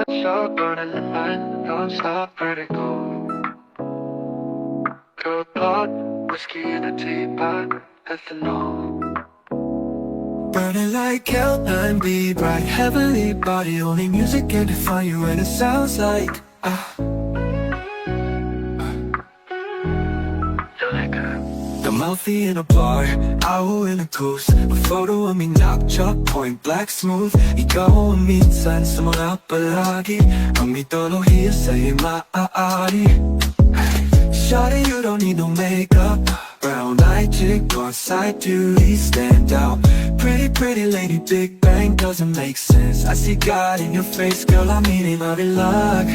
Hot shot burning the line, non-stop vertigo. Girl pot, whiskey in a teapot, ethanol. Burning like hell, 9B, bright heavenly body. Only music can define you, and it sounds like the mouthy in a bar, owl in a goose. A photo of me knock-chop, point black smooth. Ikaw ang minsan sa mga palagi. Ang mitolohiya sa'yo maaari. Shawty, you don't need no makeup. Brown-eyed chick, on side duty, stand out. Pretty, pretty lady, Big Bang doesn't make sense. I see God in your face, girl, I'm eating marilak.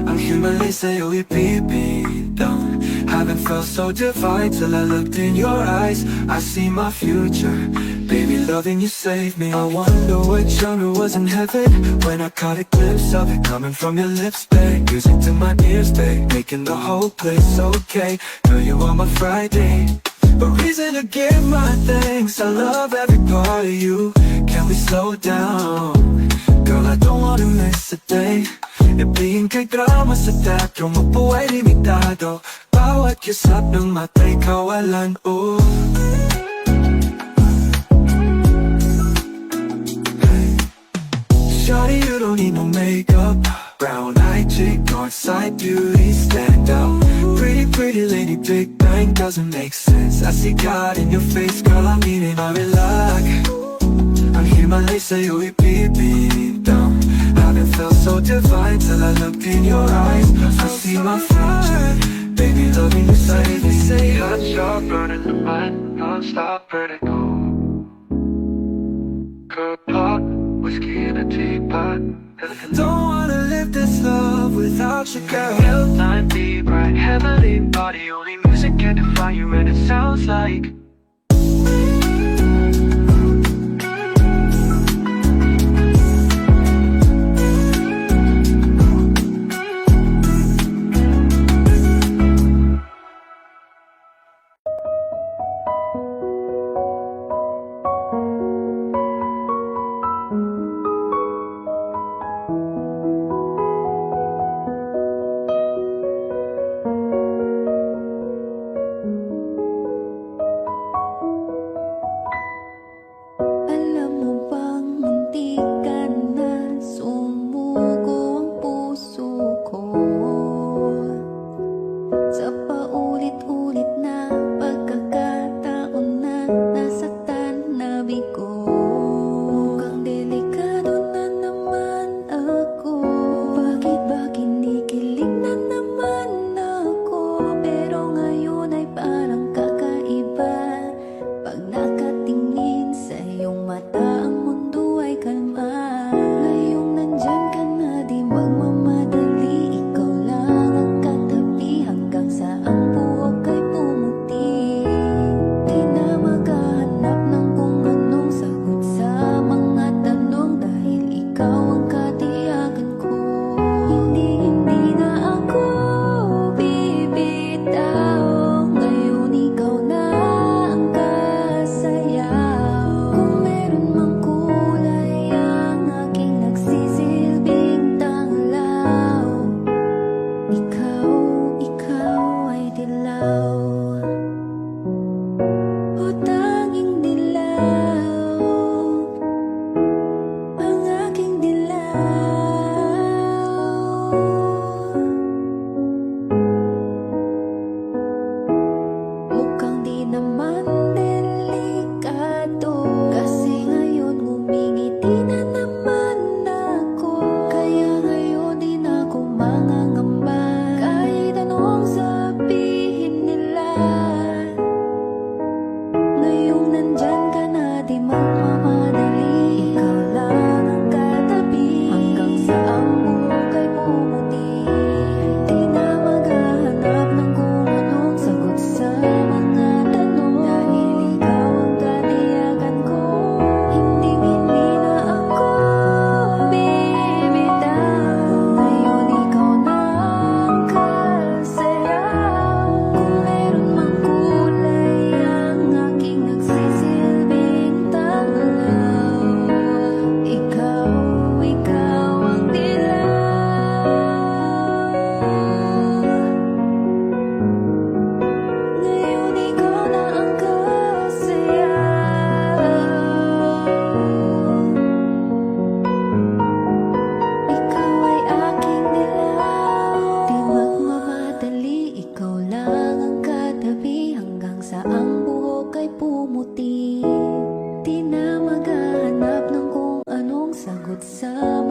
Ang himalay sa'yo ipipintang. Haven't felt so divine till I looked in your eyes. I see my future, baby, loving you saved me. I wonder what genre was in heaven when I caught a glimpse of it coming from your lips, babe. Music to my ears, babe, making the whole place okay. Girl, you are my Friday, a reason to give my thanks. I love every part of you. Can we slow down? Girl, I don't wanna miss a day. Ibigin kay drama sa teatro, mabuhay limitado. Bawat kisap ng mata'y kawalan, oh. Shawty, you don't need no makeup. Brown-eyed chick, north-side beauty, stand out. Pretty, pretty lady, Big Bang doesn't make sense. I see God in your face, girl, I'm eating marilak. Ang himalay sa'yo ipipintang. Haven't felt so divine till I looked in your eyes. I see my future, baby, loving you save me. Say hot shot burning the mind, non-stop vertigo. Curb pot, whiskey in a teapot. Don't wanna live this love without you, girl. Hell, 9B, bright heavenly body. Only music can define you, and it sounds like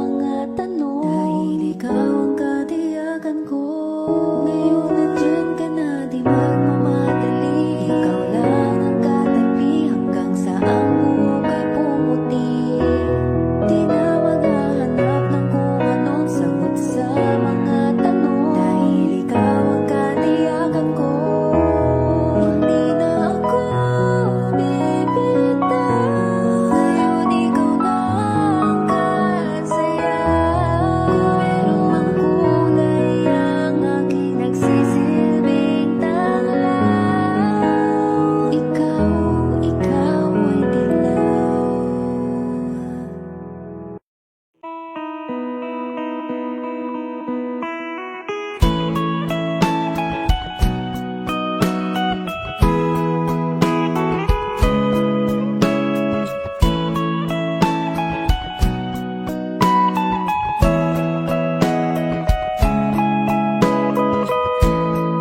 mga tanong. Dahil ikaw ang katiyakan ko. Ngayon nandyan ka na, di magmamadali. Ikaw lang ang katabi hanggang sa ang buhok ay pumuti. Di na maghahanap ng kung anong sagot sa mga tanong. Dahil ikaw ang katiyakan ko. Di na ako bibitaw. Ngayon ikaw na ang kasaya. Kung meron mang kulay ang aking nagsisilbing tanglaw. Ikaw ay dilaw.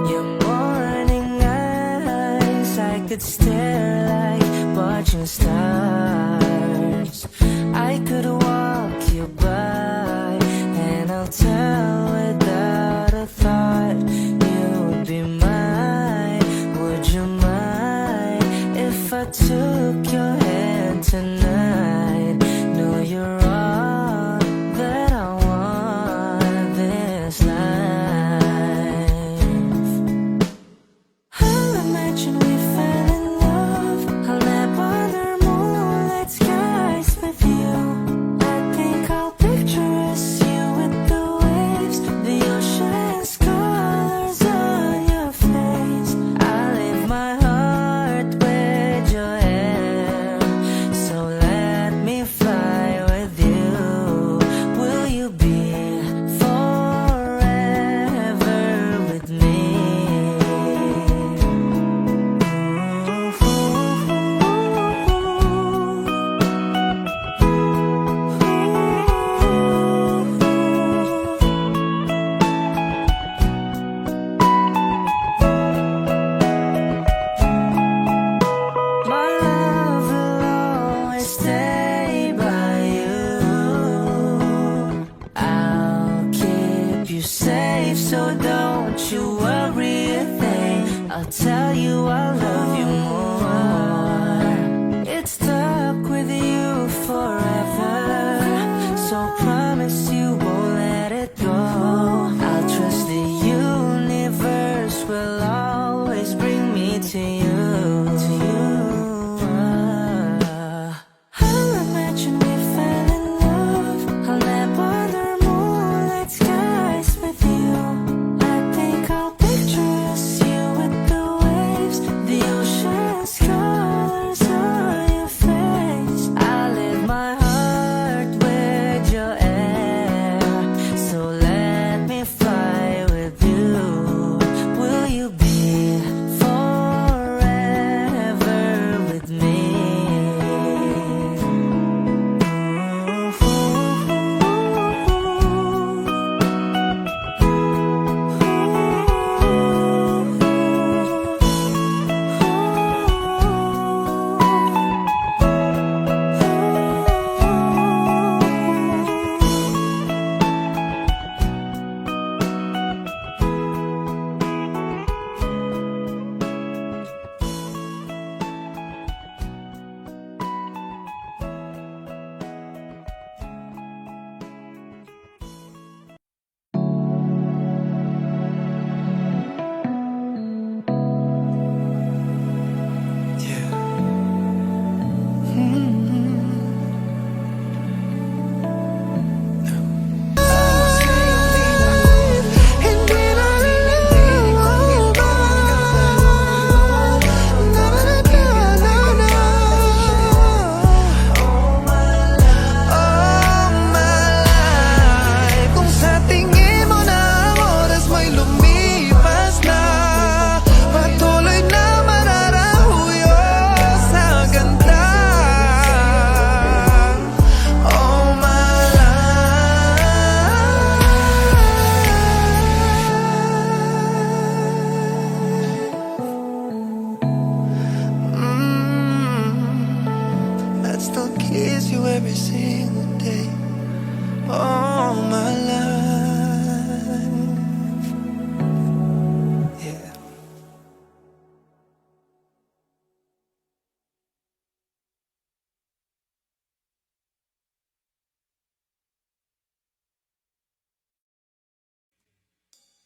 Your morning eyes, I could stare like watching stars. I could walk you by, and I'll tell without a thought. You'd be mine. Would you mind if I took your hand tonight? No, you're all that I want this life. I'll imagine we fell in love. I'll nap under moonlit skies with you. I think I'll picture us, you with the waves, the ocean's colors on your face. I leave my heart with your hair, so let me fly with you. Will you be forever with me? My love will always stay by you. I'll keep you safe, so don't you worry a thing. I'll tell you I love you more. It's stuck with you forever, so promise you won't let it go. I'll trust the universe will always bring me to you. I'll imagine we fell in love. I'll nap under moonlit skies with you. I think I'll picture us, you with the waves, the ocean's colors on your face. I live my heart with your air,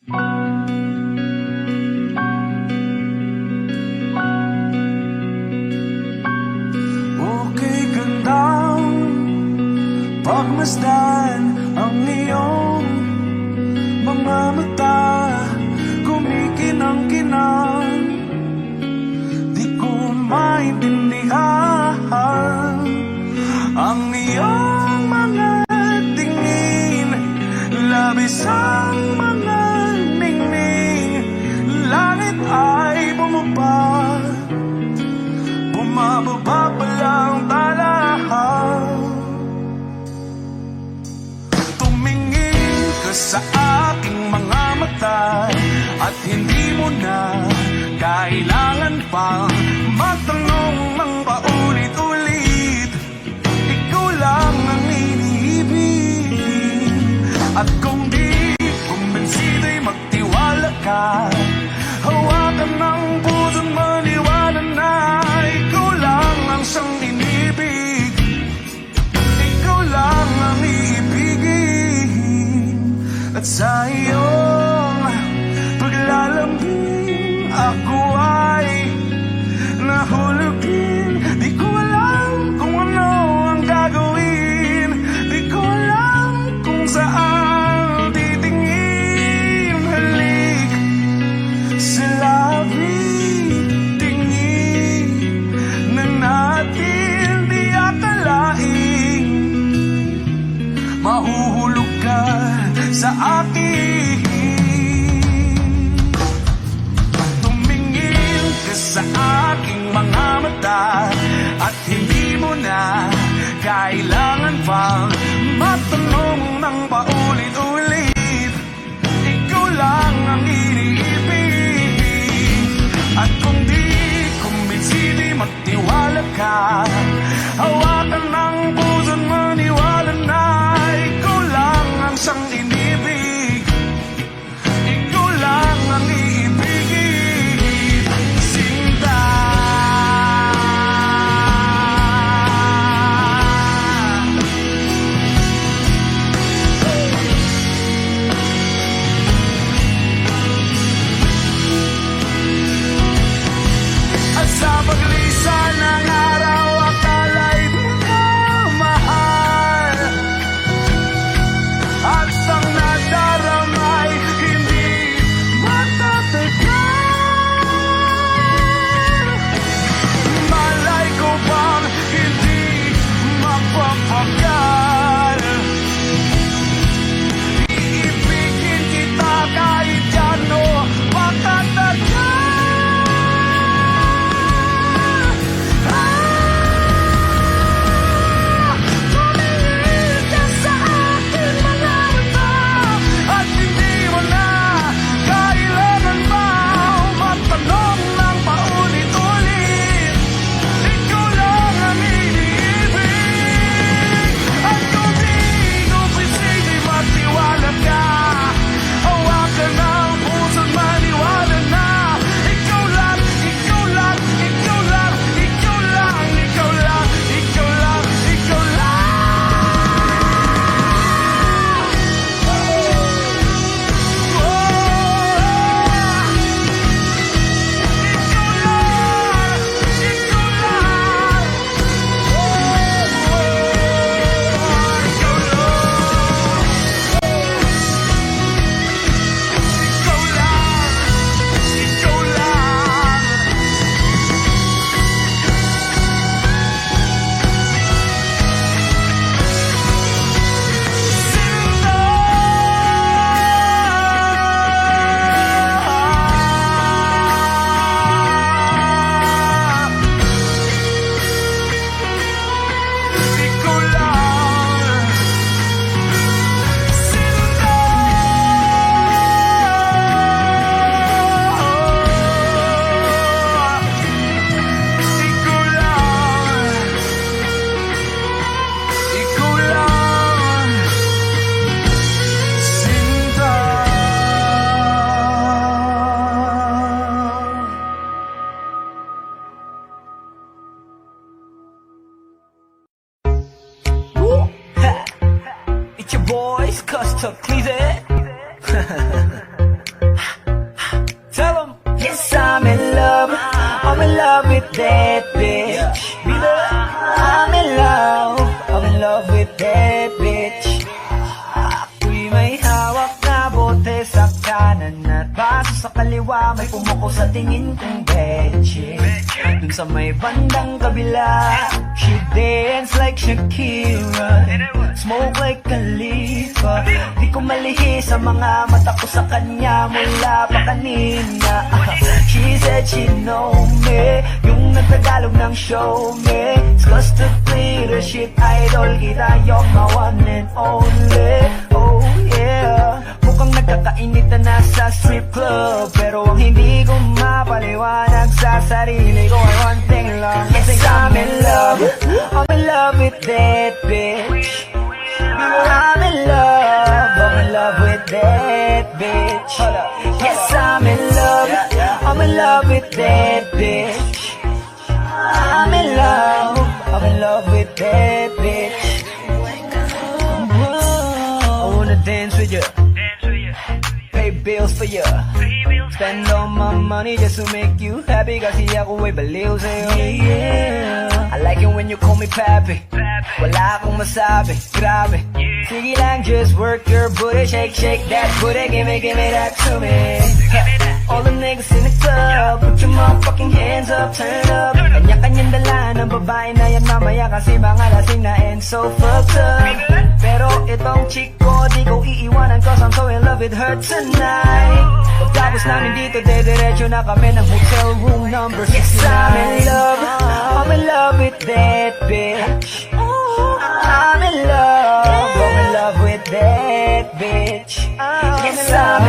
Okay, gandang pagmasdan ang iyong mga mata, kumikinang-kinang. Di ko maintindihan ang iyong mga tingin, labis ang mga ningning. Langit ay bumaba, bumababa pa lang talahaw. Tumingin ka sa aking mga mata, at hindi mo na kailangan pang magtanong ng paulit-ulit. Ikaw lang ang iniibig, at kung di kumbinsido'y magtiwala ka. Hawakan ng puso't maniwala na ikaw lang ang siyang inibig. Ikaw lang ang iibigin, at sa iyong paglalambing ako ay nahulog din. Di ko alam kung ano ang gagawin, di ko alam kung saan titingin. Halik sa labi, tingin na natin di akalain. Mahuhulog ka sa akin. Tumingin ka sa aking mga mata, at hindi mo na kailangan pang magtanong ng paulit-ulit. Ikaw lang ang iniibig, at kung di kumbinsido'y magtiwala ka. Hawakan ng puso't maniwala na ikaw lang ang siyang inibig. Ikaw lang ang iibigin, Sinta. At sa paglisan ng araw, akala'y di ka mahal, at ang nadaramay hindi matatagal. Malay ko bang hindi mapapagal? Iibigin kita kahit ano matatagal. Tumingin ka sa aking mga mata, at hindi mo na kailangan pa magtanong ng paulit-ulit. Ikaw lang ang iniibig, at kung di kumbinsido'y magtiwala ka. Hawakan ang puso't maniwala na ikaw lang, ikaw lang, ikaw lang, ikaw lang, ikaw lang, ikaw lang, ikaw lang. It's your boys, Custom Cleese. that bitch. I'm in love with that bitch. Ako'y may hawak na bote sa kanan at baso sa kaliwa, may pumuko sa tingin kong betche. Dun sa may bandang kabila, she dance like Shakira, smoke like Khalifa. Di ko malihi sa mga mata ko sa kanya mula pa kanina. She said she know me, yung nagtagalog ng show me. It's cause to play the shit, idol kita, you're my one and only. Oh yeah, mukhang nagkakainitan na sa strip club, pero ang hindi ko mapaliwanag sa sarili ko ay one thing lang. Yes, I'm in love with that bitch. I'm in love with that bitch. Yes, I'm in love with that bitch. I'm in love with that bitch. I wanna dance with you, pay bills for you, spend all my money just to make you happy. Kasi ako ay baliw sa'yo. I like it when you call me papi, wala akong masabi, grabe. Sige lang, just work your booty, shake, shake that booty, give me that to me. All the niggas in the club, put your motherfucking hands up, turn up. Kanya-kanyang dala ng babae na yan mamaya, kasi mga lasing na and so fucked up. Pero itong chick ko, di ko iiwanan, cause I'm so in love with her tonight. Pagtapos namin dito, dediretso na kami ng hotel room number 69. Yes, I'm in love with that bitch. I'm in love with that bitch. Yes, I'm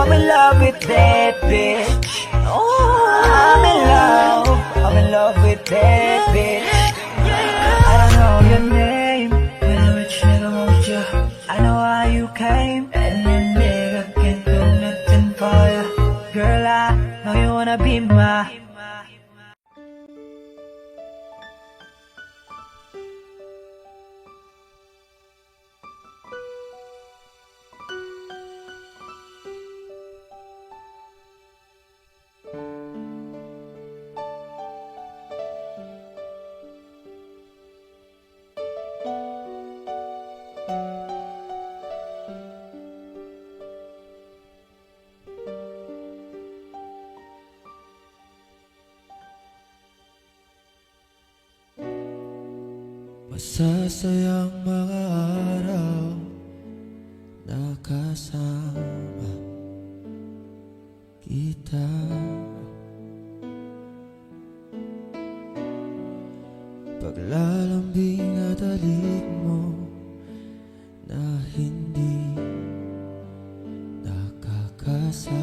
in love with that bitch. I'm in love with that bitch. I don't know your name, but a rich nigga wants you. I know how you came, and that nigga can't do nothing for you. Girl, I know you wanna be my. Masasayang mga araw na kasama kita. Paglalambing at halik mo na hindi nakakasama.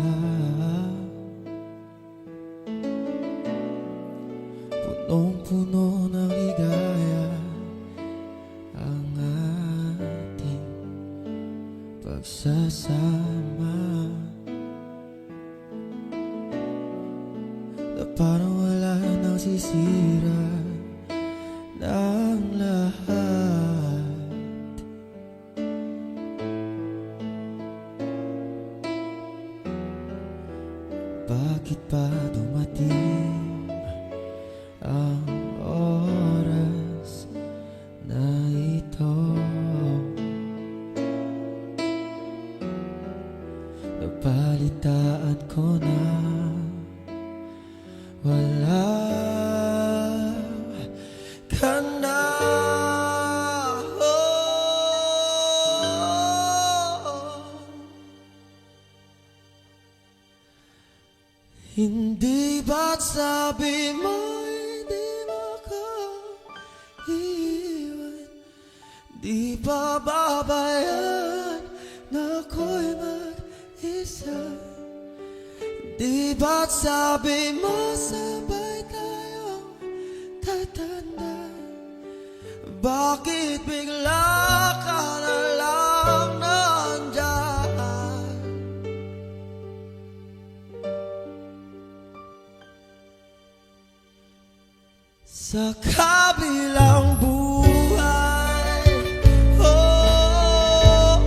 Punong-puno ng higaya ang ating pagsasama, na parang wala nang sisira ng lahat. Bakit pa dumating ang oras na ito? Napalitaan ko na wala ka na. Hindi ba't sabi mo hindi mo ko iiwan? Di ba babayan na ako'y mag-isa? Di ba't sabi mo sabay tayong tatanda? Bakit bigla ka na lang nandyan? Sa kabilang buhay, oh, oh,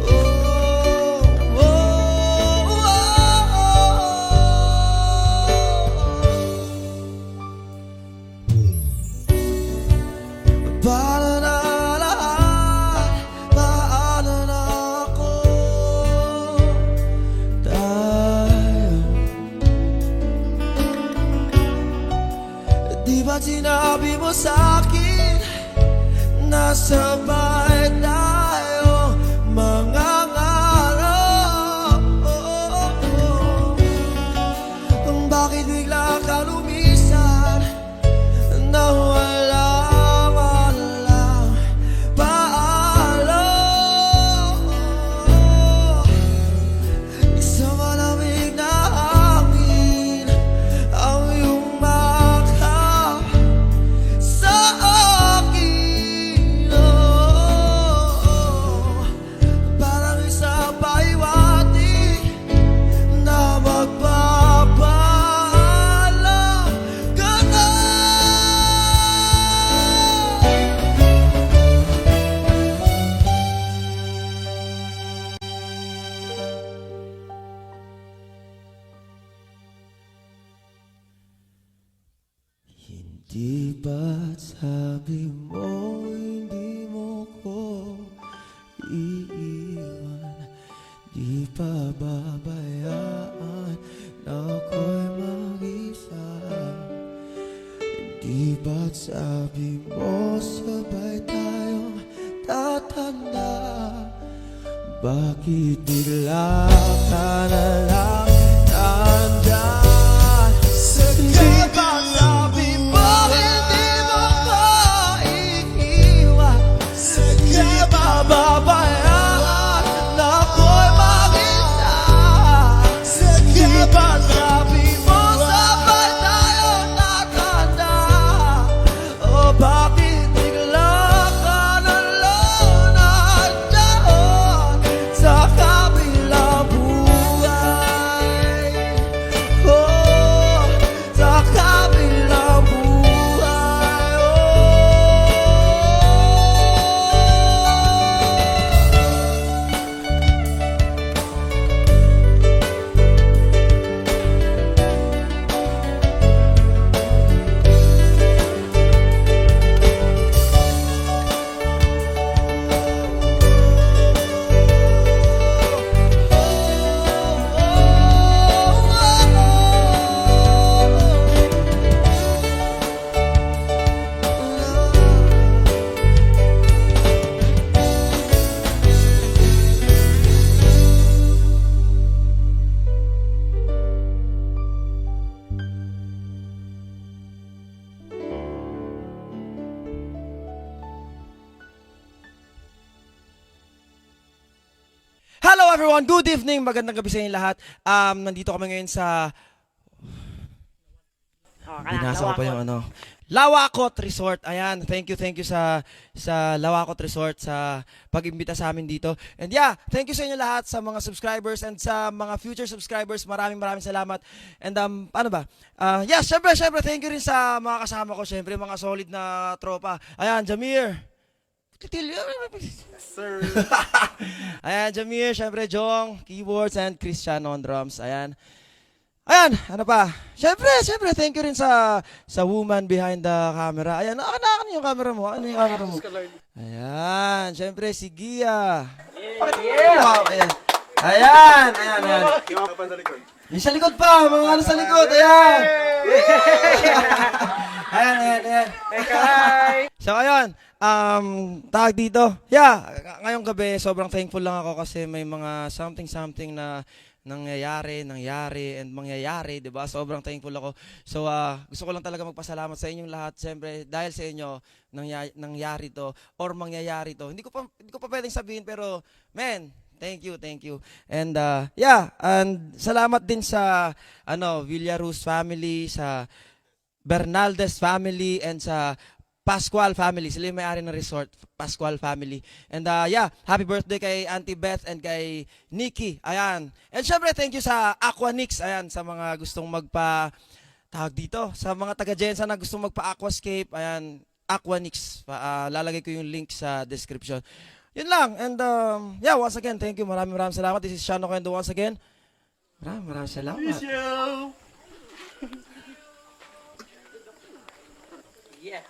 oh, oh, oh, sabay tayo mangangarap. Bakit bigla ka lumisan na walang paalam? Isang malamig na hangin ang iyong makha sa akin. Parang isang paiwati na magpapaalam ka na. Hindi ba't sabi mo hindi mo ko iiwan? Di pa babayaan na ako'y mag-isa? Di ba't sabi mo sabay tayong tatanda? Bakit bigla ka na lang nandyan? Di ba't sabi mo hindi mo ko iiwan? Di ba babayaan na ako'y mag-isa? Di ba't sabi mo sabay tayong tatanda? O bakit bigla ka na lang nandyan sa kabilang buhay? Oh, sa kabilang buhay. Hello everyone, good evening, magandang gabi sa inyo lahat. Nandito kami ngayon sa binasa ko pa yung ano, Lawakot Resort. Ayan, thank you sa Lawakot Resort sa pag-imbita sa amin dito. And yeah, thank you sa inyo lahat, sa mga subscribers and sa mga future subscribers. Maraming salamat. And ano ba? Yeah, syempre thank you rin sa mga kasama ko, syempre mga solid na tropa. Ayan, Jamir. Sir. Ayan, Jamir, syempre Jong, keyboards, and Cristiano on drums. Ayan, ano pa? Syempre, thank you rin sa woman behind the camera. Ayan, ano yung camera mo? Ano yung camera mo? Ayan, syempre si Gia. Yeah. Ayan. Yung sa likod pa, mga ano sa likod, ayan. Ayan. So, ayun. Tawag dito. Yeah, ngayong gabi, sobrang thankful lang ako kasi may mga something na nangyayari, and mangyayari, di ba? Sobrang thankful ako. So, gusto ko lang talaga magpasalamat sa inyong lahat. Siyempre, dahil sa inyo, nangyari to, or mangyayari to. Hindi ko pa pwedeng sabihin, pero, man, thank you. And, yeah, and salamat din sa, Villaruz family, sa Bernaldez family, and sa Pascual family, sila yung may-ari ng resort, Pascual family. And yeah, happy birthday kay Auntie Beth and kay Nikki. Ayan. And syempre, thank you sa Aquanix. Ayan, sa mga gustong tawag dito, sa mga taga-Jensa na gustong magpa-aquascape. Ayan, Aquanix. Lalagay ko yung link sa description. Yun lang. And yeah, once again, thank you. Maraming salamat. This is Shano Kendo once again. Maraming salamat. Miss you! Yeah.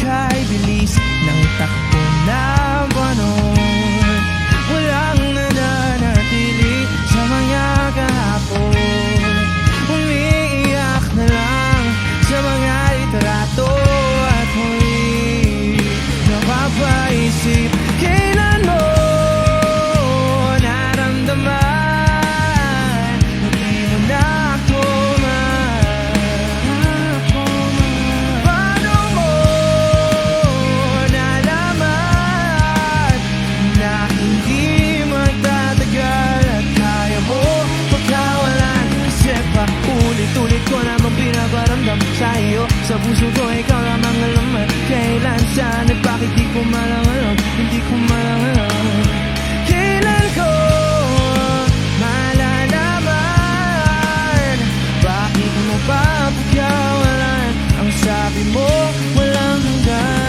kay bilis ng takbo ng panahon, walang nananatili sa mga kahapon. Umiiyak na lang sa mga litrato at huli napapaisip, kailan mo naramdaman na di mo na ako paano mo nalaman na hindi magtatagal at kaya mo pagkawalan? Kasi pa ulit-ulit ko namang pinaparamdam sa'yo, sa puso ko ikaw lamang alam at kailan, saan at bakit di ko malang alam, hindi ko malang alam. Kailan ko malalaman, bakit mo pa pagkawalan ang sabi mo walang hanggan?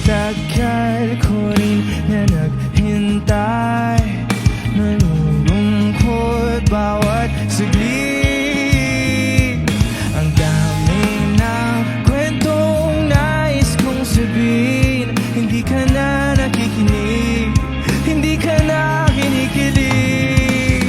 Tagal ko rin na naghintay, nalulungkot bawat saglit. Ang dami ng kwentong nais kong sabihin, hindi ka na nakikinig, hindi ka na kinikilig.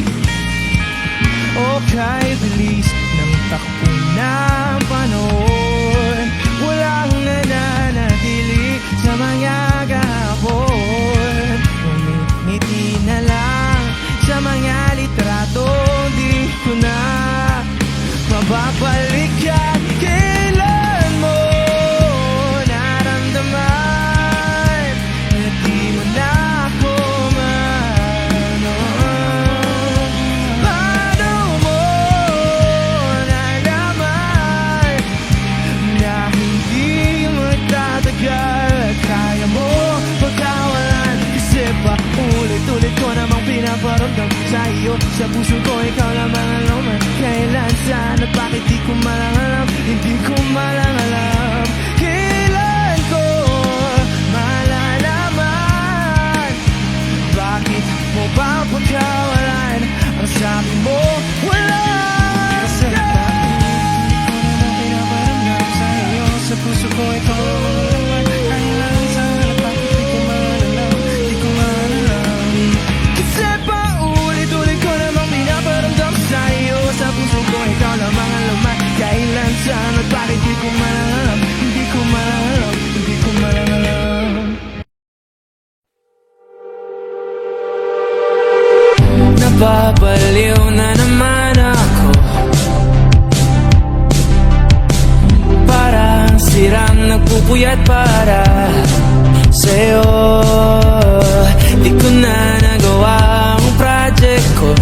O kay bilis ng takbo ng panahon, walang nananatili sa mga kahapon. Umingiti na lang sa mga litrato, di ko na mababalikan. Kailan mo naramdaman na di mo na ako paano mo nalaman na hindi magtatagal at kaya mo pagkawalan? Kasi pa ulit-ulit ko namang pinaparamdam sa'yo, sa puso ko ikaw lamang alam at kailan, saan at bakit di ko malang alam, hindi ko malang alam. Kailan ko malalaman, bakit mo ba pagkawalan ang sabi mo walang hanggan? Sa puso ko ikaw lamang alam, kailan, saan at bakit di ko malalam, di ko malalam. Kasi pa ulit-ulit ko namang pinaparamdam sa'yo, sa puso ko ikaw lamang alam at kailan, saan at bakit di ko malalam, hindi ko malalam, hindi ko malalam. Nababaliw na naman ako, parang sirang nagpupuyat para sa'yo. Di ko na nagawa ang project ko,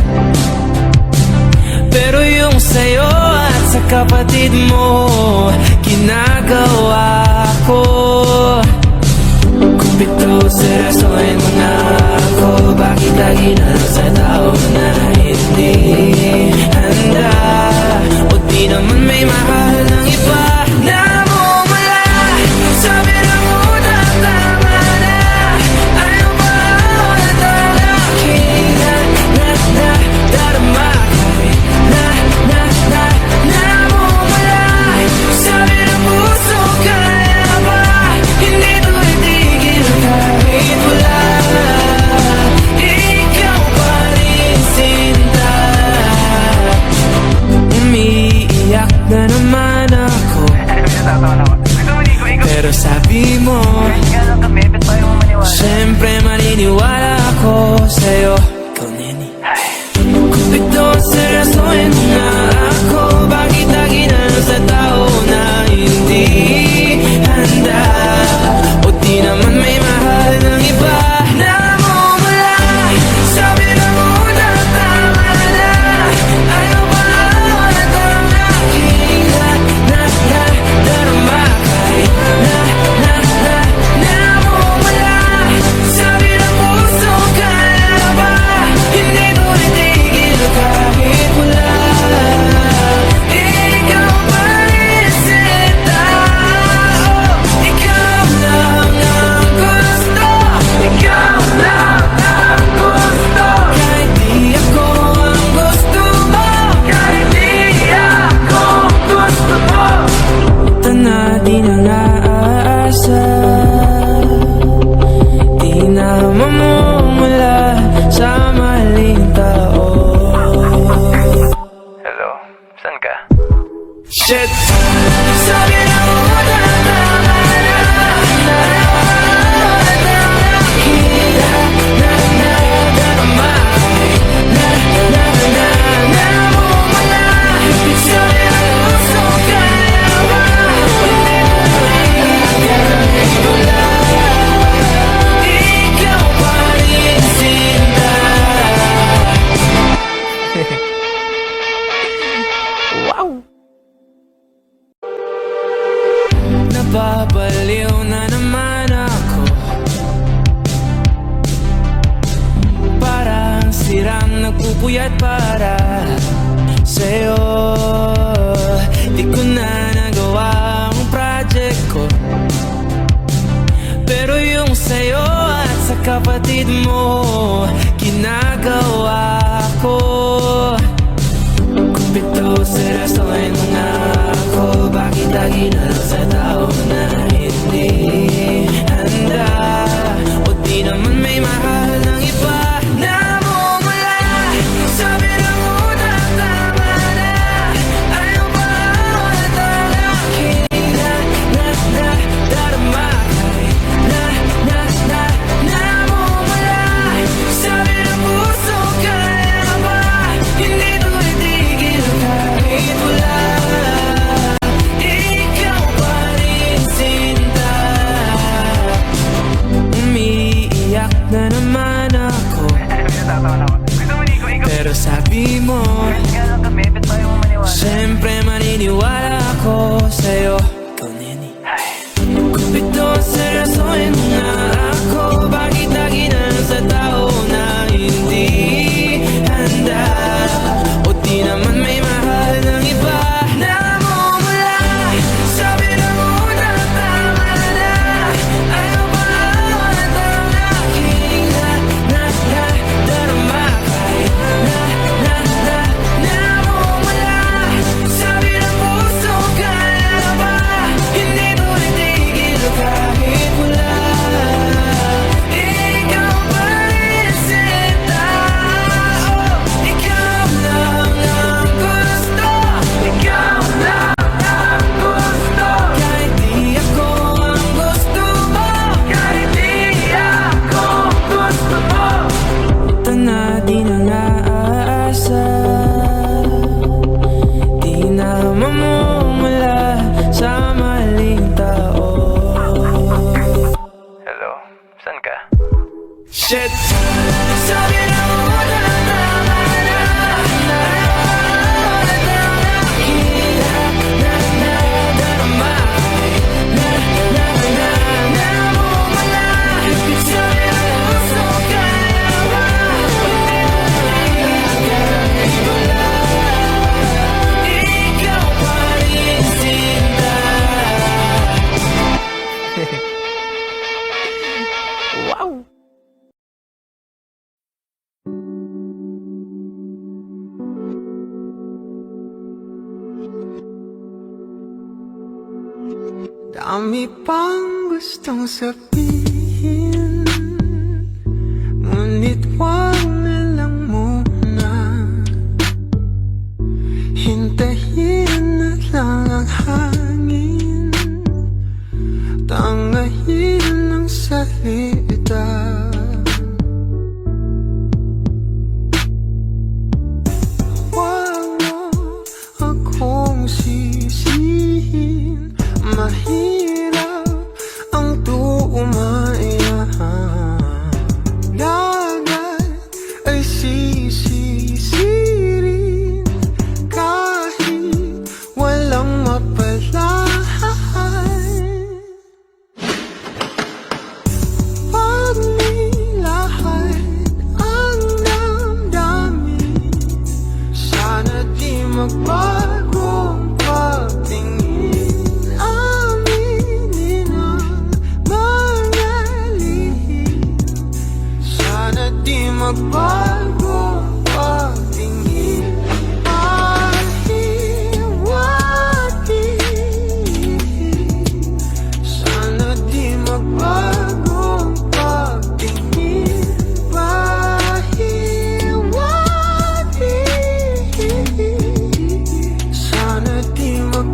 pero yung sa'yo at sa kapatid mo ginagawa ko. Kung pito seryosohin mo na ako, bakit lagi na lang sa tao na hindi handa? O di naman may mahal ng iba na bumala, sabi ng utang tama na, ayaw ba ako na talaking darama kahit na bumala, sabi ng puso kaya ba, hindi to itigil kahit wala, ikaw pa rin sinta. Shit. Sabi na mo tama na. Kita na nadarama. Namumula. Sabi na gusto ka na ba? Ikaw pa rin sinta. Nababaliw na naman ako. Parang sirang nagpupuyat para sa'yo. Di ko na nagawa ang project ko, pero yung sa'yo at sa kapatid mo ginagawa ko. Kumpito seryoso ay mga ako. Bakit lagi na lang sa tao na hindi handa? O di naman may mahal ng iba. Namumula. Sabi na muna tama na. Ayaw pa matala. Kita na darama. Namumula. Sabi na puso ka na ba? Hindi to itigil kahit wala. Ikaw pa rin sinta. Umiiyak na naman ako, pero sabi mo siyempre maniniwala ako sa'yo. Ikaw, Neni. Kumpito seryosohin mo nga ako. Bakit lagi na lang sa tao na hindi handa? O di naman may mahal ng iba. Namumula. Sabi na muna tama na. Ayaw pa matala. Kita na darama. Namumula. Sabi na puso ka na ba? Hindi to itigil kahit wala. Ikaw pa rin sinta. Oh, ikaw lang ang gusto. Ikaw lang ang gusto. Kahit di ako ang gusto mo. Kahit di ako gusto mo. Ito na di na naasa. Di na mamumula sa maling tao. Hello, saan ka? Shit! Sabi na muna tama na. Kita na nadarama. Namumula. Sabi na gusto ka na ba? Ikaw pa rin sinta. Dami pang gustong sabihin, ngunit wag na lang muna. Hintayin na lang ang hangin, tangayin ng salita. Wag mo akong sisihin, mahirap ang tumaya. Dagat ay sisisirin kahit walang mapalahay. Pag nilahad ang damdamin, sana di magbagong pagtingin. Aminin ang mga lihim, sana di magbagong pagtingin. Pahiwati, sana di magbagong pagtingin. Pahiwati, sana di magbagong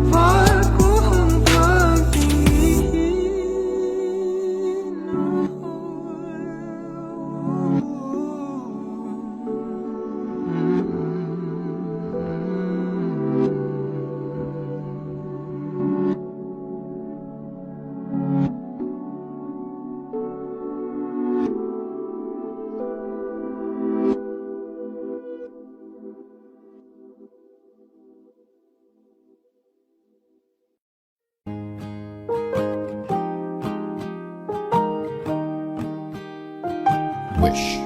Wish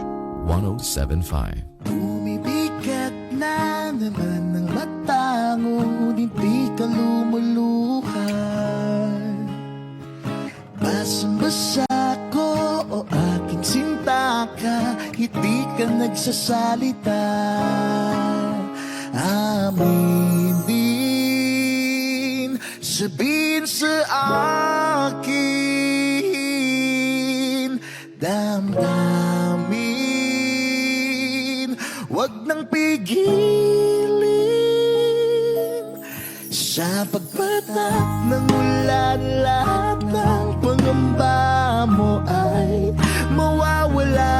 1075. Bumibigat na naman ang mata mo, hindi ka lumuluhan. Basang-basa ko o aking sinta ka, hindi ka nagsasalita. Aminin, sabihin sa akin, damdamin, wag nang pigilin. Sa pagpatak ng ulan, lahat ng pangamba mo ay mawawala.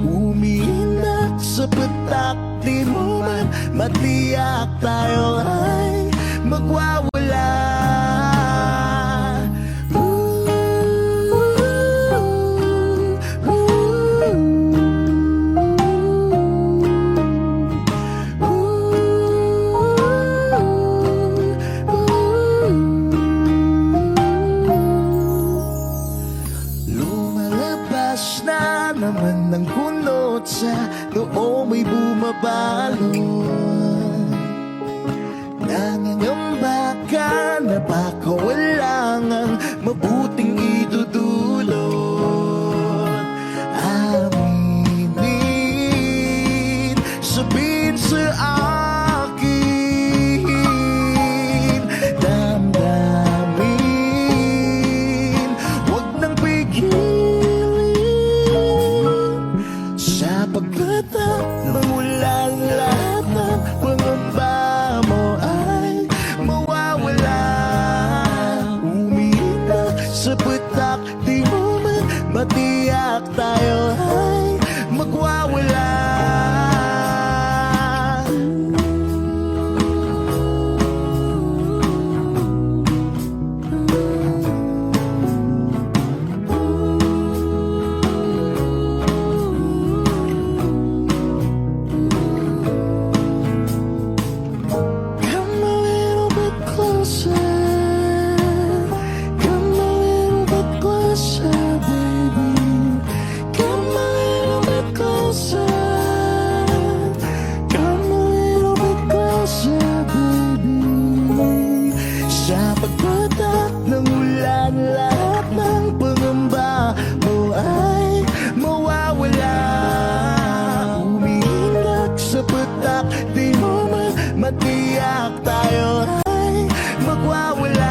Umiinak sa patak, di mo man matiyak, tayo ay magwawala. Lumalabas na naman ng kunot sa noo may bumabalot. Nangangamba ka na baka wala ngang mabuting idudulot. Aminin, sabihin sa akin, damdamin, wag nang pigilin. Sa pagkatak ng ulan, lahat ng pangamba mo ay mawawala. Umiinak sa patak, di mo man matiyak, tayo ay magwawala. Come a little bit closer. Come a little bit closer, baby. Come a little bit closer. Come a little bit closer, baby. Sa pagpatak ng ulan, lahat ng pangamba mo ay mawawala. Umiinak sa patak, di mo man matiyak, tayo ay magwawala.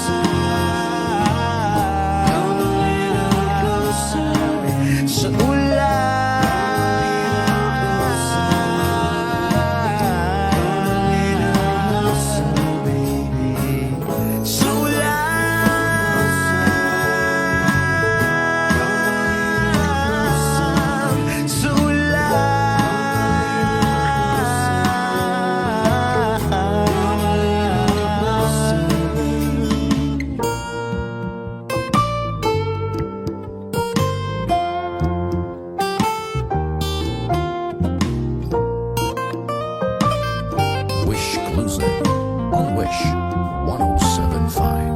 Sa ulan, sa ulan, sa ulan. Wish closing on Wish 1075.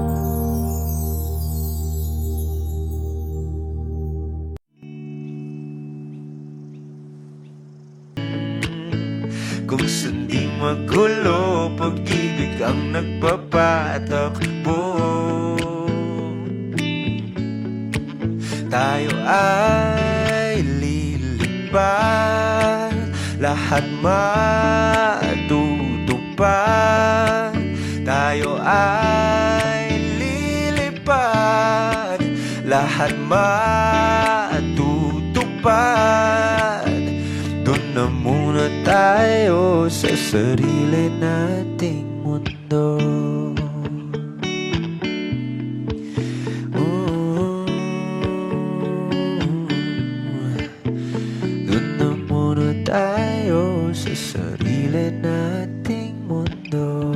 Kung sandi magulo, pag-ibig ang nagpapatakbo. Tayo ay lilipad, lahat matutupad. Tayo ay lilipad, lahat matutupad. Doon na muna tayo sa sarili nating mundo. Doon na muna tayo sa sarili nating mundo.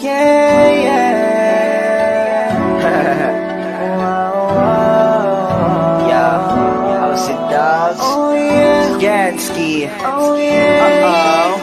Yeah, yeah. Lansky. Oh yeah.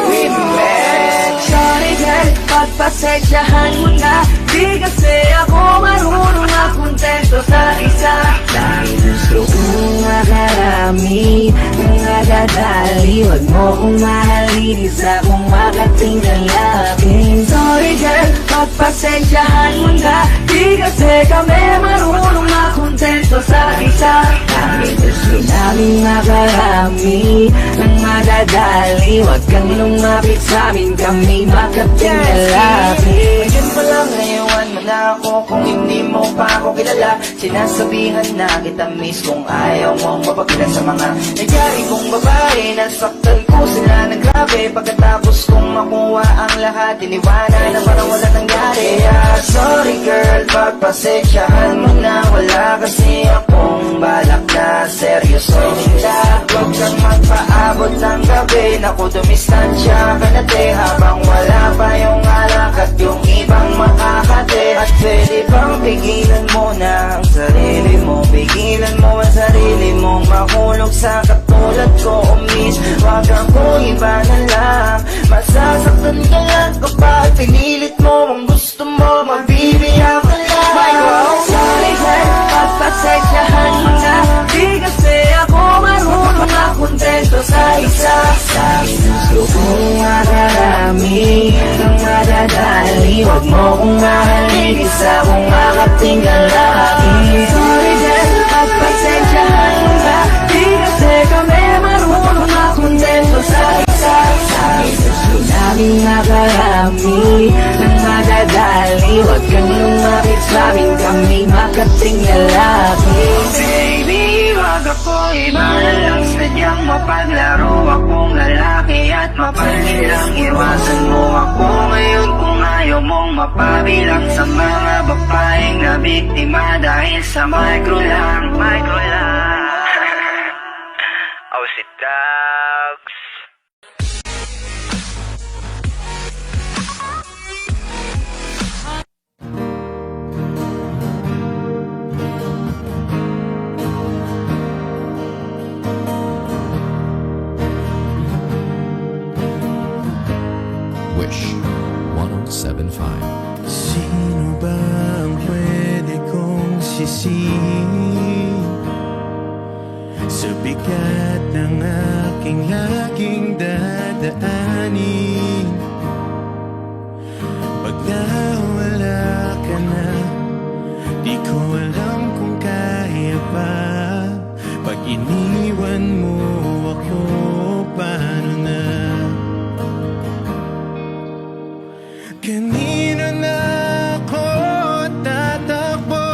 Remix. Sorry girl, pagpasensyahan mo na. Di kasi ako marunong makontento sa isa. Dahil gusto kong makarami, nangagadali. Huwag mo kong mahalin, isa kong makatinggal akin. Sorry girl, pagpasensyahan mo na. Di kasi kami marunong makontento sa isa. Dahil gusto namin makarami, nang madadali. Huwag kang lumapit sa'min, kami makatinggal akin. Ngayon pa lang ngayon mo na ako. Kung hindi mo pa ako kilala, sinasabihan na kita miss. Kung ayaw mong mapagkila sa mga nangyari kong babae, nasaktan ko sila ng grabe. Pagkatapos kong makuha ang lahat, iniwanan na parang wala nangyari. Sorry girl, pagpasensyahan mo na. Wala kasi akong balak na seryoso kita. Huwag kang magpaabot ng gabi, naku dumistansya ka na te. Habang wala pa yung alak at yung ibang makakate. At pwede bang pigilan mo na ang sarili mo, pigilan mo ang sarili mong mahulog sa katulad ko, miss. Huwag kang kung iba na lang, masasaktan ka lang kapag pinilit mo ang gusto mo, mabibiyak ka lang. Sorry girl, pagpasensyahan mo na. Di kasi ako marunong makontento sa isa. Dahil gusto kong makarami, nang madadali. Huwag mo kong mahalin, isa kong makatinggal akin. Sorry girl, pagpasensyahan mo na. Di kasi kami marunong makontento sa isa. Dahil gusto namin makarami, nang madadali. Huwag kang lumapit sa'min, kami makatinggal akin. Baby, wag ako iba na lang. Sadyang mapaglaro akong lalaki at mapanilang iwasan mo ako ngayon. Kung ayaw mong mapabilang sa mga babaeng na biktima dahil sa micro lang. Oh, si Dags. Wish 1075. Sino ba ang pwede kong sisihin sa bigat ng aking laging dadaanin? Pag nawala ka na, di ko alam kung kaya pa. Pag iniwan mo ako, paano na? Kanino na ako tatakbo?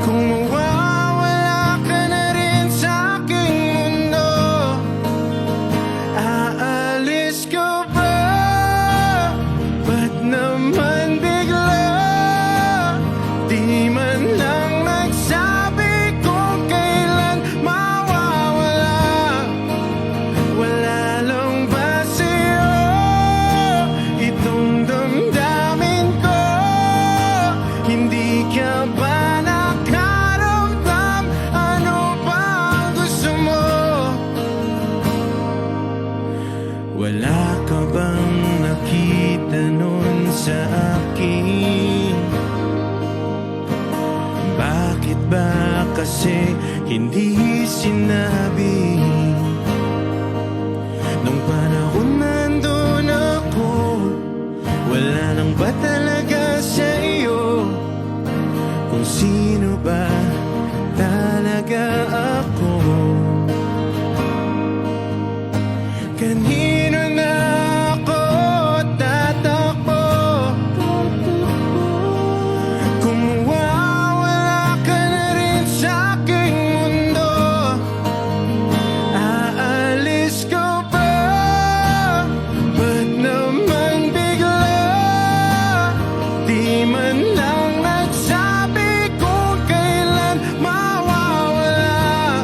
Kung mawawala ka na rin sa aking mundo, aalis ka ba? Ba't naman bigla? Di man lang nagsabi kung kailan mawawala. Wala lang ba sa'yo itong damdamin ko? Hindi ka ba nakaramdam? Ano ba ang gusto mo? Wala ka bang nakita nun sa akin? Bakit ba kasi hindi sinabi? Nung panahon nandun ako, wala nang ba talaga sa iyo? Kung sino ba talaga ako? Kanino na ako tatakbo? Kung mawawala ka na rin sa aking mundo, aalis ka ba? Ba't naman bigla? Di man lang nagsabi kung kailan mawawala.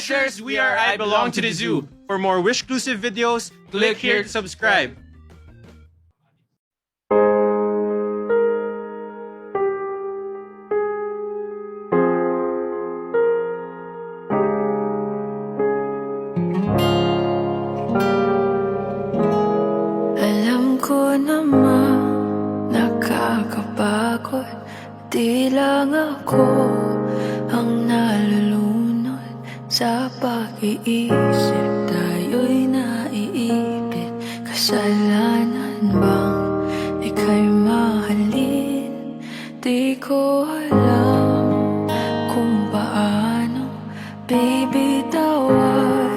Wishers, we are I Belong to the Zoo. For more Wish-clusive videos, click here to subscribe. Alam ko naman nakakapagod. Di lang ako ang nalulunod sa pag-iisip. Tayo'y naiipit. Kasalanan bang ika'y mahalin? Di ko alam kung paano bibitawan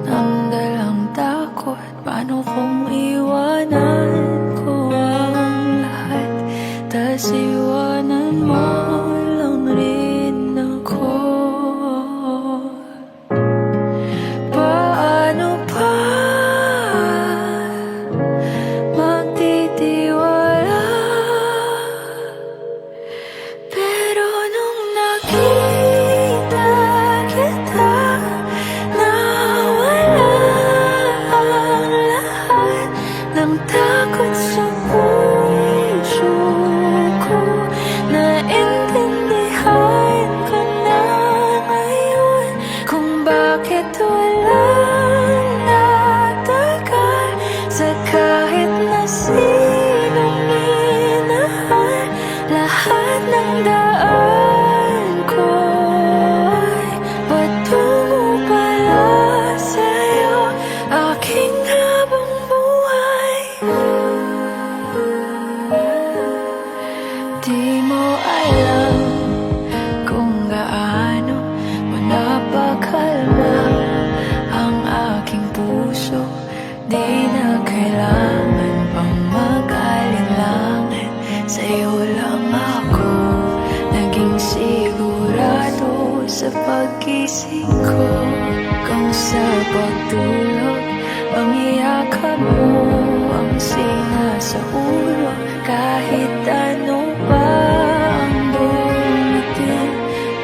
ang dalang takot. Paano kung iwanan ko ang lahat, tas iwanan mo lang rin ako? Paano pa magtitiwala? Pero nung nakita kita, nawala ang lahat ng takot sa puso ko. Naintindihan ko na ngayon kung bakit walang natagal sa kahit na sinong minahal. Lahat ng daan ko ay patungo pala sa'yo, aking habang buhay. Di mo alam kung gaano mo napakalma ang aking puso. Di na kailangan pang mag-alinlangan, sa'yo lang ako naging sigurado sa pag-gising ko. Kung sa pagtulog, ang iyakap mo ang sinasaulog. Kahit ano pa ang dumating,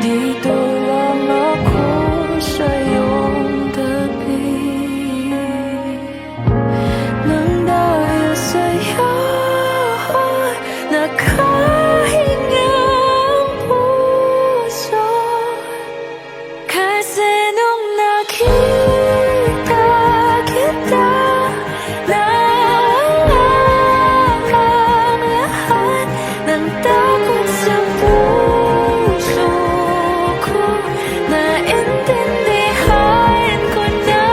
dito lang ako sa iyong tabi. Nang dahil sa'yo nakahinga ang puso. Kasi nung nakita kita, nawala ang lahat ng takot sa puso ko. Naintindihan ko na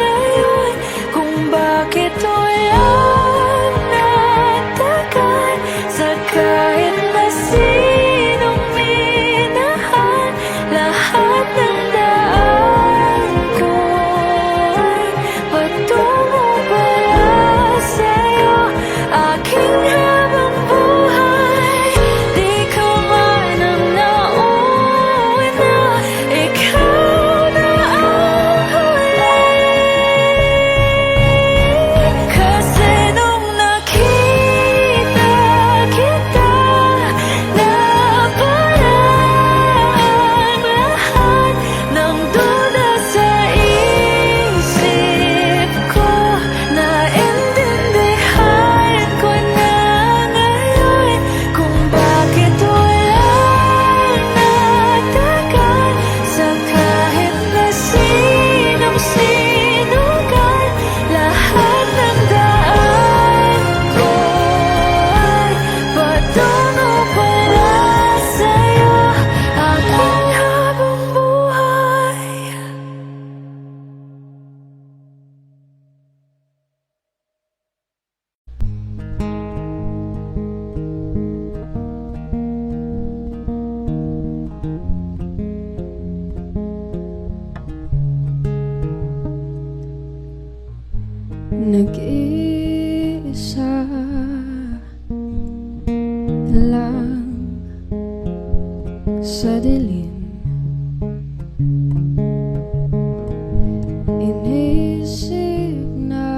ngayon kung bakit walang natagal sa kahit na sinong minahal. Lahat ng daan ko ay patungo pala sa'yo, aking habang buhay. Di ka man ang nauna, ikaw na ang huli. Kasi nung nakita kita, nawala ang lahat ng duda sa isip ko. Naintindihan ko na ngayon kung bakit walang natagal sa kahit na sinong sinugal. Lahat ng daan ko ay patungo pala sa'yo, aking habang buhay. Nag-iisa lang sa dilim, inisip na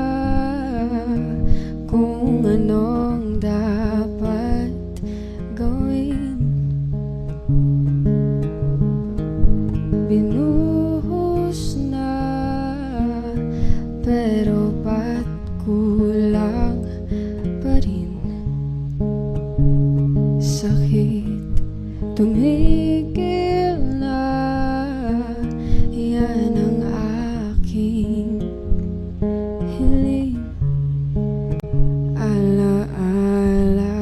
kung anong dapat gawin. Binuhos pero ba't kulang pa rin? Sakit tumigil na, yan ang aking hiling. Alaala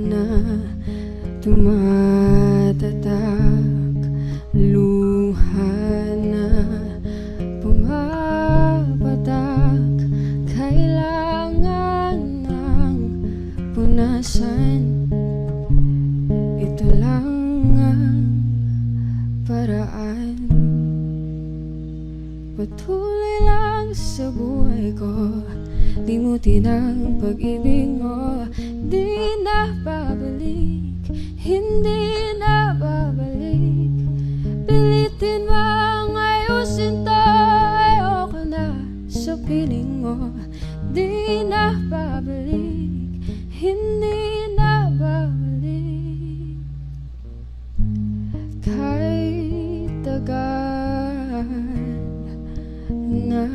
na tumatatak, luha na pumapatak, kailangan ng punasan. Ito lang ang paraan. Patuloy lang sa buhay ko, limutin ang pag-ibig mo. Di na babalik, hindi na babalik. Pilitin bang ayusin to, ayoko na sa piling mo. Di na babalik, hindi na babalik. Kahit tagal na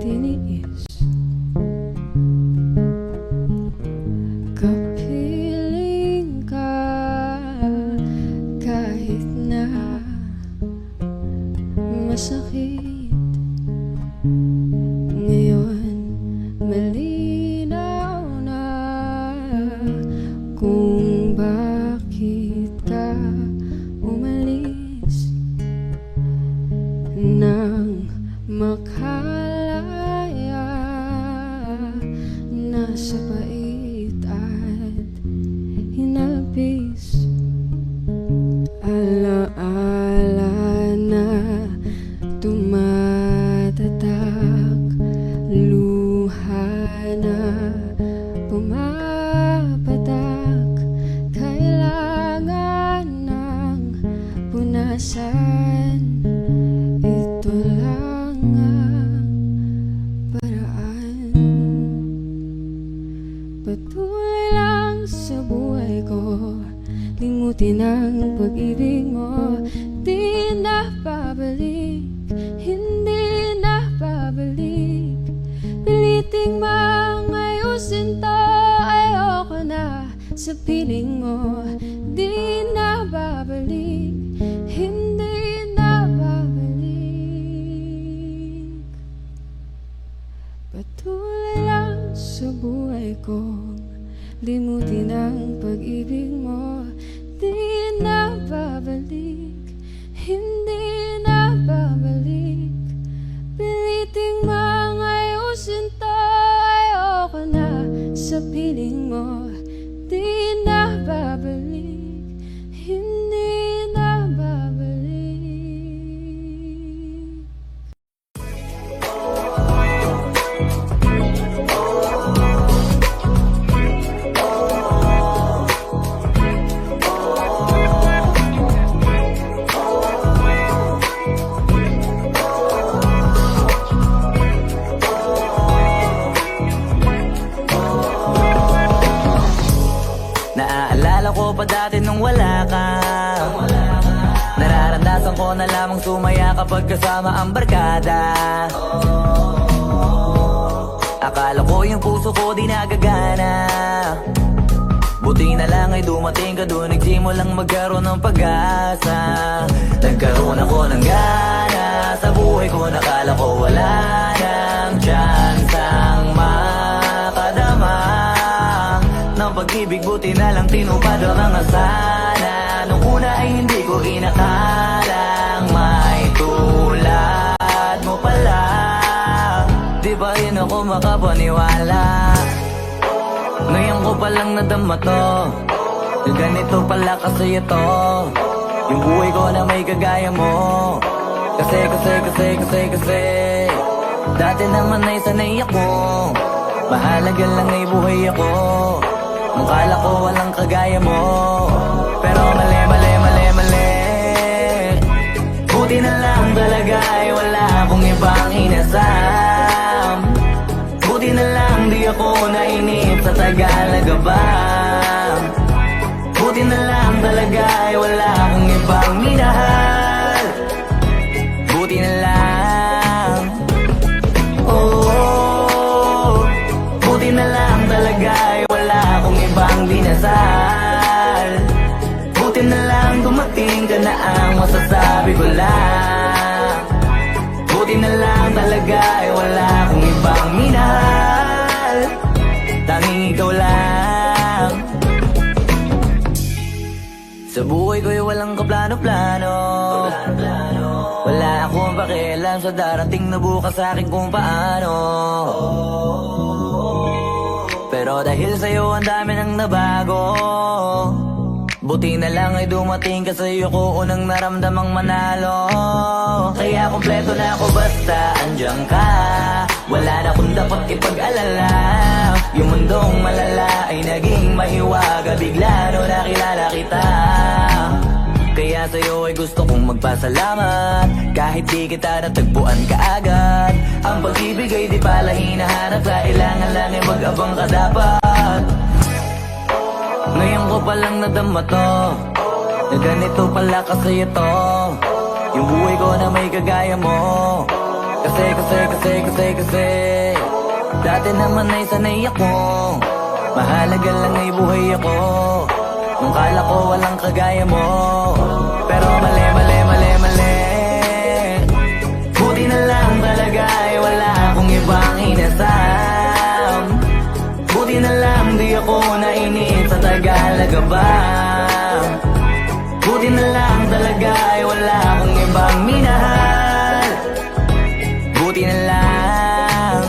tiniis, kapiling ka kahit na masakit. Ngayon malinaw na kung bakit ka umalis nang makalaya na sa pait at hinapis. Alaala na tumatatak, luha na pumapatak, kailangan ng punasan. Ito lang ang paraan. Patuloy lang sa buhay ko, limutin ang pag-ibig mo. Di na babalik, hindi na babalik. Piliting mang ayusin to, ayoko na sa piling mo. Di na babalik, hindi na babalik. Patuloy lang sa buhay ko, limutin ang pag-ibig mo. Di na babalik, hindi na babalik. Piliting mang ayusin to, ayoko na sa piling mo. Di na babalik, hindi na babalik. Naaalala ko pa dati nung wala ka. Nararamdasan ko na lamang sumaya kapag kasama ang barkada. Akala ko yung puso ko di nagagana. Buti na lang ay dumating ka doon, nagsimulang magkaroon ng pag-asa. Nagkaroon ako ng gana sa buhay ko, nakala ko wala nang chance ang makadama ng pag-ibig. Buti na lang tinupad ang mga sana. Nung una ay hindi ko inakalang may tulad mo pala. Di ba rin ako makapaniwala? Ngayon ko palang nadama to, ganito pala kasi ito, yung buhay ko na may kagaya mo. Kasi dati naman ay sanay ako, mahalaga lang ay buhay ako. Nung kala ko walang kagaya mo, pero mali. Buti na lang talaga ay wala akong ibang inasam. Buti na lang di ako nainip sa Tagalaga ba. Buti na lang talaga ay wala akong ibang minahal. Buti na lang. ko lang. Buti na lang talaga ay wala akong ibang minahal. Tanging ikaw lang. Sa buhay ko'y walang kaplano-plano. Wala akong pakialam sa darating na bukas sa akin kung paano. Pero dahil sa'yo ang dami nang nabago. Buti na lang ay dumating ka sa'yo ko unang naramdamang manalo. Kaya kompleto na ako basta andyan ka. Wala na akong dapat ipag-alala. Yung mundong malala ay naging mahiwaga bigla no nakilala kita. Kaya sa'yo ay gusto kong magpasalamat. Kahit di kita natagpuan kaagad. Ang pag-ibig ay di pala hinahanap. Kailangan lang ay mag-abang ka dapat. Ngayon ko palang nadama to, na ganito pala kasi ito. Yung buhay ko na may kagaya mo. Kasi dati naman ay sanay ako. Mahalaga lang ay buhay ako. Nung kala ko walang kagaya mo. Pero mali. Buti na lang talaga ay wala akong ibang inasam. Buti na lang di ako nainip sa Tagalaga ba. Buti na lang talaga ay wala akong ibang minahal. Buti na lang.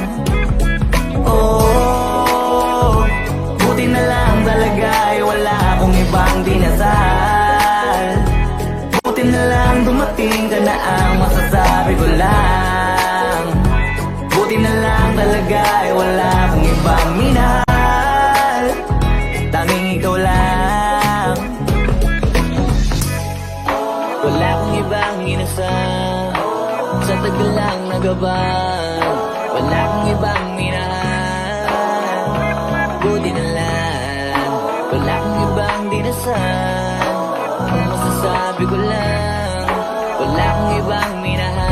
Oh, buti na lang talaga ay wala akong ibang dinasal. Buti na lang dumating ka na ang masasabi ko lang. Buti na lang talaga ay wala akong ibang minahal. Tanging ikaw lang. Wala akong ibang inasal. Sa tagal lang nagaban. Wala akong ibang minahal. Buti na lang. Wala akong ibang dinasal. Ang masasabi ko lang, wala akong ibang minahal.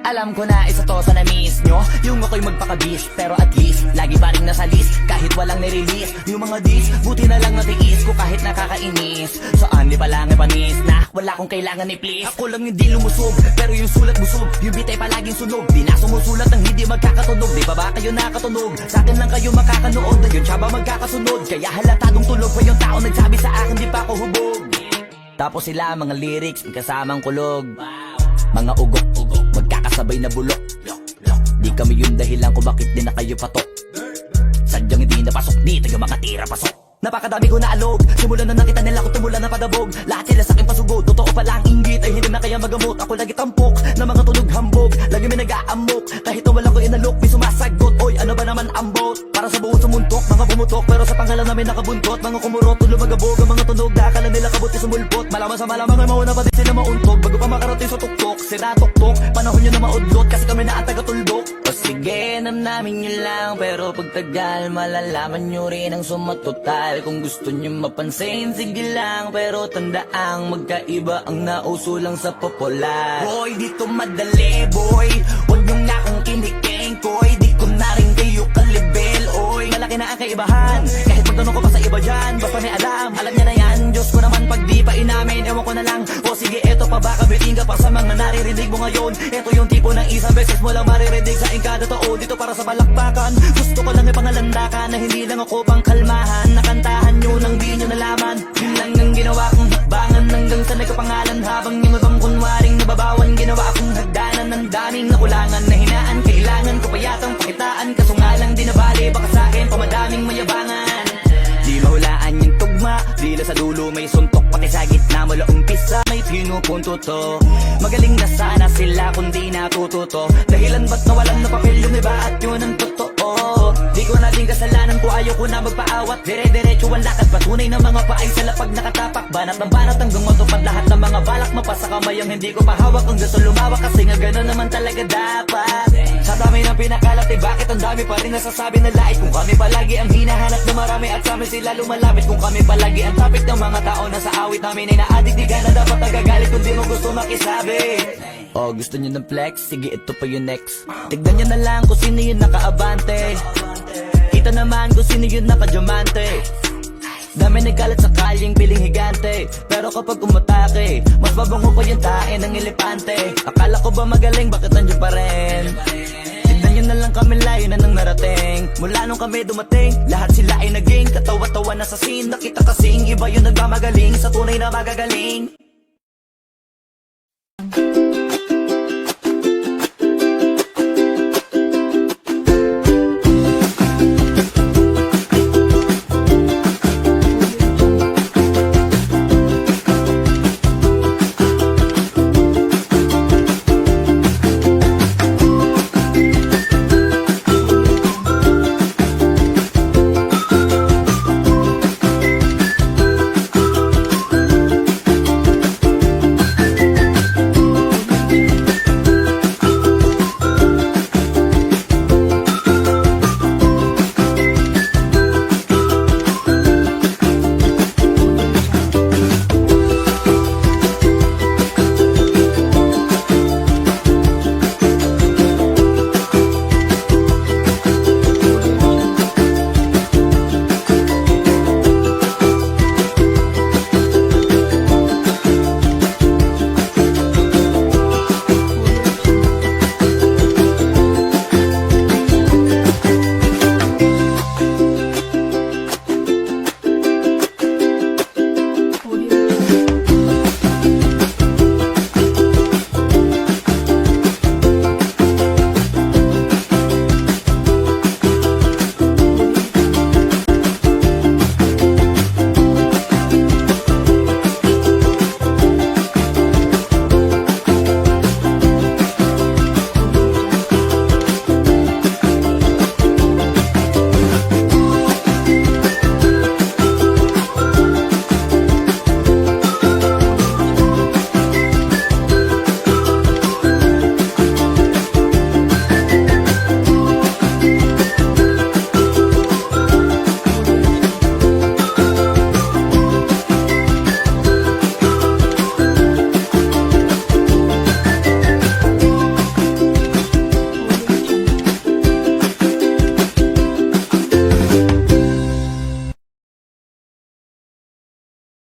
Alam ko na isa to sa na-miss nyo. Yung ako'y magpakabis, pero at least lagi pa rin nasa list, kahit walang nirelease. Yung mga dis, buti na lang natiis ko kahit nakakainis. Saan di pa lang panis na wala kong kailangan ni please. Ako lang hindi lumusog, pero yung sulat busog. Yung bitay palaging sunog, di na sumusulat ang hindi magkakatunog. Di ba ba kayo nakatunog? Sa akin lang kayo makakanood, na yun siya ba magkakasunod? Kaya halatadong tulog pa yung tao nagsabi sa akin di pa ako hubog. Tapos sila mga lyrics, may kasamang kulog. Mga ugok-ugok, magkakasabay na bulok. Di kami yung dahilan kung bakit di na kayo patok. Sadyang hindi napasok, di tayo makatira pasok. Napakadami ko na alog, simulan na nakita nila ko tumula na padabog. Lahat sila sa akin pasugod, totoo pala ang inggit ay hindi na kaya magamot. Ako lagi tampok, na mga tunog hambog. Lagi may nag-aamok, kahit na walang ko inalok. May sumasagot, oy ano ba naman ang bot? Para sa buong sumuntok, mga bumutok, pero sa pangalan namin nakabuntot. Mga kumurot, lumagabog, ang mga tunog na akala nila kabuti sumulpot. Malaman sa malamang ay mauna pa din sila mauntog. Bago pa makarating sa tuktok, sira tuktok. Panahon nyo na maudlot, kasi kami na ang taga-tuldok. O sige, namnamin nyo lang, pero pagtagal malalaman nyo rin ang sumatotal. Kung gusto nyo mapansin, sige lang, pero tandaang magkaiba ang nauso lang sa popular. Boy, dito madali, boy, huwag nyo na akong kiniking, koy. Di ko na rin kayo kalibel, oy. Malaki na ang kaibahan, kahit magtanong ko pa sa iba dyan. Basta may alam niya na yan. Diyos ko naman pag di pa inamin, ewan ko na lang. O sige, eto pa baka biting ka pa sa mga naririnig mo ngayon. Eto yung tipo ng isang beses mo lang maririnig sa kada tao. Dito para sa balakbakan, gusto ko lang ipangalandakan na hindi lang ako pang kalmahan. Nakantahan nyo nang di nyo nalaman. Yun lang ang ginawa kong hakbangan hanggang sa nagkapangalan. Habang yung ibang kunwaring nababawan, ginawa akong hagdanan ng daming nakulangan na hinaan. Kailangan ko pa yatang pakitaan, kaso nga lang di nabali. Baka sa akin pamadaming mayabangan. Di mahulaan yung tugma, dila sa dulo may suntok. Pati sa gitna mula umpisa may pinupunto to. Magaling na sana sila kung di natututo. Dahilan ba't nawalan na papel yung iba at yun ang totoo. Di ko na din kasalanan ko, ayaw ko na magpaawat. Dire-diretso ang lakad, patunay ng mga paay sa lapag nakatapak. Banat ng banat hanggang matupad lahat ng mga balak. Mapasa kamay ang hindi ko mahawak. Ang gusto lumawak kasi nga gano'n naman talaga dapat. Sa dami ng pinakalat eh bakit ang dami pa rin nasasabi na lait? Kung kami palagi ang hinahanap na marami at sa amin sila lumalapit. Kung kami palagi ang topic ng mga tao na sa awit namin ay naadik, di ka na dapat nagagalit kung di mo gusto makisabi. Oh, gusto nyo ng flex? Sige, ito pa yung next. Tignan nyo na lang kung sino yung nakaabante. Kita naman kung sino yung nakadiamante. Dami nagkalat sa kalyeng piling higante, pero kapag umatake, mas babango pa yung tae ng elepante. Akala ko ba magaling, bakit nandiyan pa rin? Tignan nyo na lang kami, layo na nang narating. Mula nung kami dumating, lahat sila ay naging katawa-tawa na sa scene. Nakita kasing iba yung nagmamagaling sa tunay na magagaling.